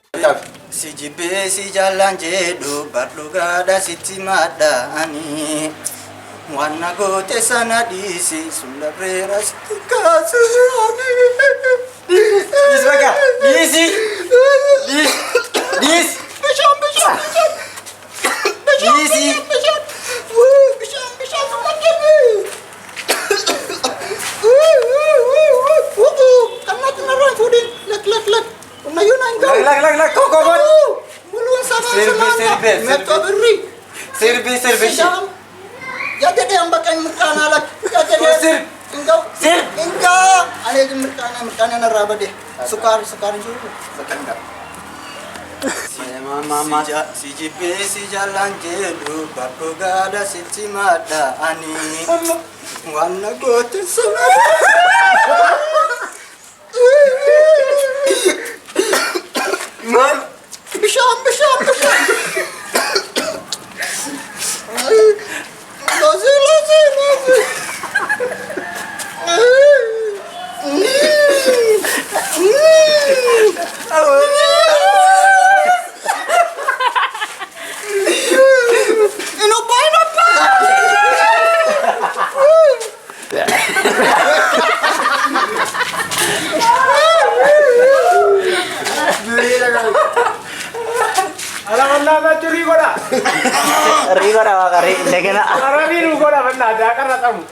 Si jibe si jalan jedu bardu gada siti madani Wana gote sana disi sulla brera kasani Dis baga disi dis bisham disi bisham karena kenaran fudin lek Lag, kok. Mulun sama Sirbi. Meto beri. Sirbi. Ya jadi yang bakal merkana lah. Ya jadi. Engkau. Ada yang merkana naraba deh. Sukar juga. Sekandar. Mama. Si jipe si jalan jedu bapu gada si cimada ani. Wana gote sama. Bisham. Lazi. Alam curi goda. Rigo na makari. Hindi na. Arabiru goda benda ada karena kamu.